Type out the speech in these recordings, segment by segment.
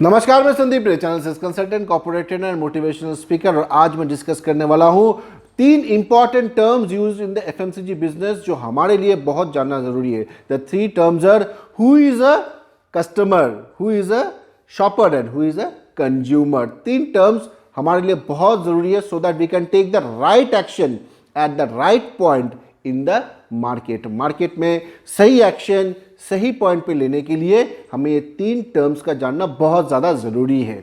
नमस्कार, मैं Sandeep Ray, channel sales consultant, corporate trainer and motivational speaker. और आज मैं डिस्कस करने वाला हूं 3 important terms used in the FMCG business जो हमारे लिए बहुत जानना जरूरी है। The 3 terms are who is a customer, who is a shopper and who is a consumer. 3 terms हमारे लिए बहुत जरूरी है so that we can take the right action at the right point in the market में सही action सही point पे लेने के लिए हमें ये 3 टर्म्स का जानना बहुत ज़्यादा ज़रूरी है।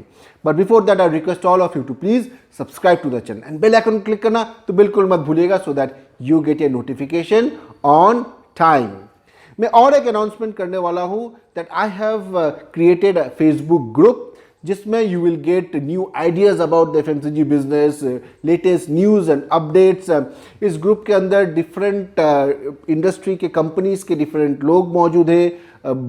But before that I request all of you to please subscribe to the channel and bell icon click करना तो बिल्कुल मत भूलिएगा so that you get a notification on time. मैं और एक अनाउंसमेंट करने वाला हूं that I have created a Facebook group जिसमें you will get new ideas about the FMCG business, latest news and updates. इस ग्रुप के अंदर डिफरेंट इंडस्ट्री के कंपनीज के डिफरेंट लोग मौजूद हैं,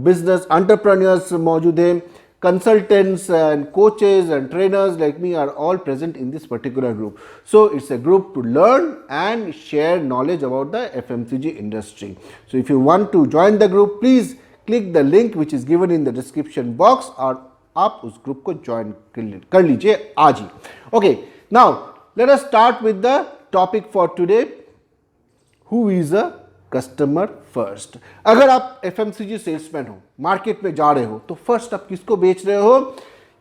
बिजनेस एंटरप्रेन्योर्स मौजूद हैं, consultants and coaches and trainers like me are all present in this particular group. So it's a group to learn and share knowledge about the FMCG industry. So if you want to join the group, please click the link which is given in the description box और आप उस group को join कर लीजिए आज ही। Okay, now let us start with the topic for today, who is a customer first. अगर आप एफएमसीजी सेल्समैन हो, मार्केट में जा रहे हो, तो फर्स्ट आप किसको बेच रहे हो?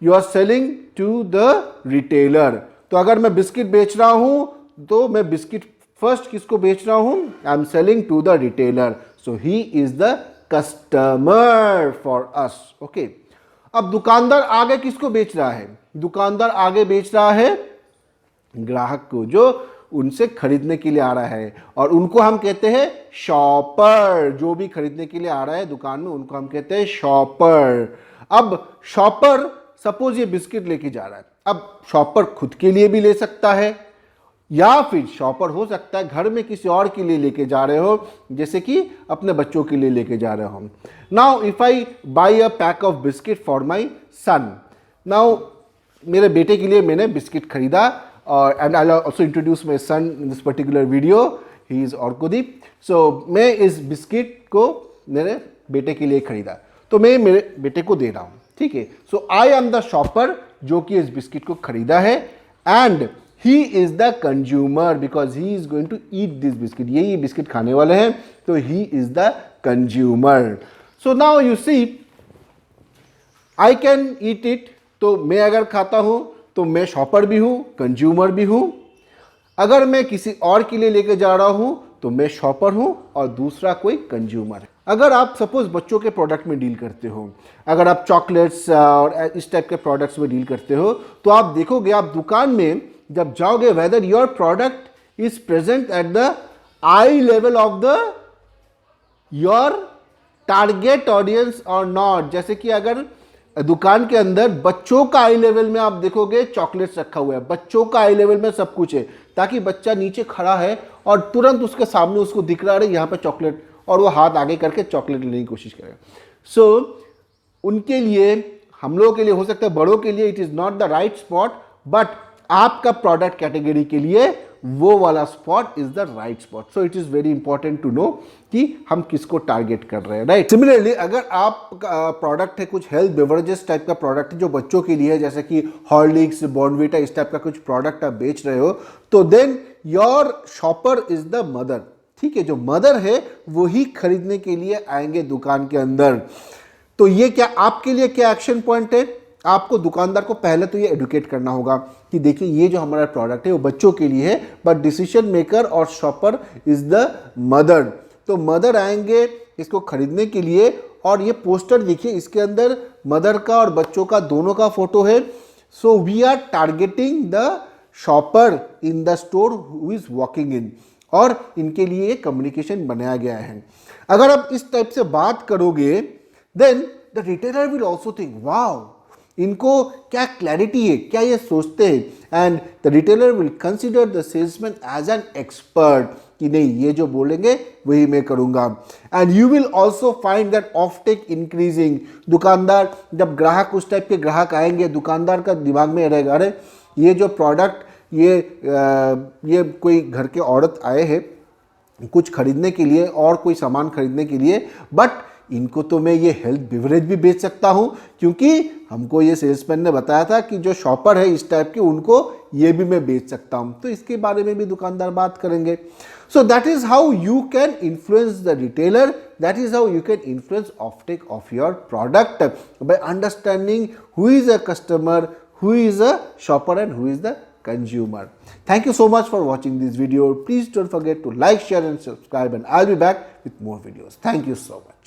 You are selling to the retailer. तो अगर मैं बिस्किट बेच रहा हूं तो मैं बिस्किट फर्स्ट किसको बेच रहा हूं? I am selling to the retailer, so he is the customer for us. Okay, अब दुकानदार आगे किसको बेच रहा है? दुकानदार आगे बेच रहा है ग्राहक को जो उनसे खरीदने के लिए आ रहा है, और उनको हम कहते हैं शॉपर। जो भी खरीदने के लिए आ रहा है दुकान में उनको हम कहते हैं शॉपर। अब शॉपर सपोज ये बिस्किट लेके जा रहा है, अब शॉपर खुद के लिए भी ले सकता है या फिर शॉपर हो सकता है घर में किसी और के लिए लेके जा रहे हो, जैसे कि अपने बच्चों के लिए लेके जा रहे हो। Now if I buy a pack of biscuit for my son, now मेरे बेटे के लिए मैंने बिस्किट खरीदा, और and I also introduce my son in this particular video, he is Arkudeep. So मैं इस बिस्किट को मेरे बेटे के लिए खरीदा, तो मैं मेरे बेटे को दे रहा हूँ, ठीक है। सो आई एम द शॉपर जो कि इस बिस्किट को खरीदा है, and he is the consumer because he is going to eat this biscuit. ये बिस्किट खाने वाले हैं, तो he is the consumer. So now you see, I can eat it. तो मैं अगर खाता हूं तो मैं शॉपर भी हूं, कंज्यूमर भी हूं। अगर मैं किसी और के लिए लेके जा रहा हूं तो मैं शॉपर हूं और दूसरा कोई कंज्यूमर है। अगर आप सपोज बच्चों के प्रोडक्ट में डील करते हो, अगर आप चॉकलेट्स और इस टाइप के प्रोडक्ट्स में डील करते हो, तो आप देखोगे, आप दुकान में जब जाओगे, whether your product is present at the I level of the your target audience और नॉट। जैसे कि अगर दुकान के अंदर बच्चों का आई लेवल में आप देखोगे चॉकलेट्स रखा हुआ है, बच्चों का आई लेवल में सब कुछ है, ताकि बच्चा नीचे खड़ा है और तुरंत उसके सामने उसको दिख रहा है यहाँ पे चॉकलेट, और वो हाथ आगे करके चॉकलेट लेने की कोशिश करेगा। सो उनके लिए, हम लोगों के लिए हो सकता है, बड़ों के लिए it is not the right spot, but आपका प्रोडक्ट कैटेगरी के लिए वो वाला spot is the right spot. So it is very important to know कि हम किसको टारगेट कर रहे हैं, राइट। सिमिलरली अगर आप प्रोडक्ट है कुछ हेल्थ बेवरेजेस टाइप का प्रोडक्ट है जो बच्चों के लिए है, जैसे कि हॉर्लिक्स, बॉर्नवीटा, इस टाइप का कुछ प्रोडक्ट आप बेच रहे हो, तो then your shopper is the mother, ठीक है। जो मदर है वो ही खरीदने के लिए आएंगे दुकान के अंदर। तो ये क्या आपके लिए क्या एक्शन पॉइंट है? आपको दुकानदार को पहले तो ये एडुकेट करना होगा कि देखिए ये जो हमारा प्रोडक्ट है वो बच्चों के लिए है, बट डिसीजन मेकर और शॉपर इज द मदर। तो मदर आएंगे इसको खरीदने के लिए, और ये पोस्टर देखिए, इसके अंदर मदर का और बच्चों का दोनों का फोटो है। So we are targeting the shopper in the store who is walking in, और इनके लिए कम्युनिकेशन बनाया गया है। अगर आप इस टाइप से बात करोगे, then the retailer will also think, wow, इनको क्या क्लैरिटी है, क्या ये सोचते हैं, and the retailer will consider the salesman as an expert कि नहीं, ये जो बोलेंगे वही मैं करूंगा। And you will also find that offtake increasing. दुकानदार, जब ग्राहक उस टाइप के ग्राहक आएंगे, दुकानदार का दिमाग में रहेगा, अरे ये जो प्रोडक्ट, ये कोई घर के औरत आए हैं कुछ खरीदने के लिए और कोई सामान खरीदने के लिए, बट इनको तो मैं ये हेल्थ बिवरेज भी बेच सकता हूँ, क्योंकि हमको ये सेल्समैन ने बताया था कि जो शॉपर है इस टाइप के उनको ये भी मैं बेच सकता हूँ, तो इसके बारे में भी दुकानदार बात करेंगे. So that is how you can influence the retailer, that is how you can influence offtake of your product by understanding who is a customer, who is a shopper and who is the consumer. Thank you so much for watching this video. Please don't forget to like, share and subscribe, and I'll be back with more videos. Thank you so much.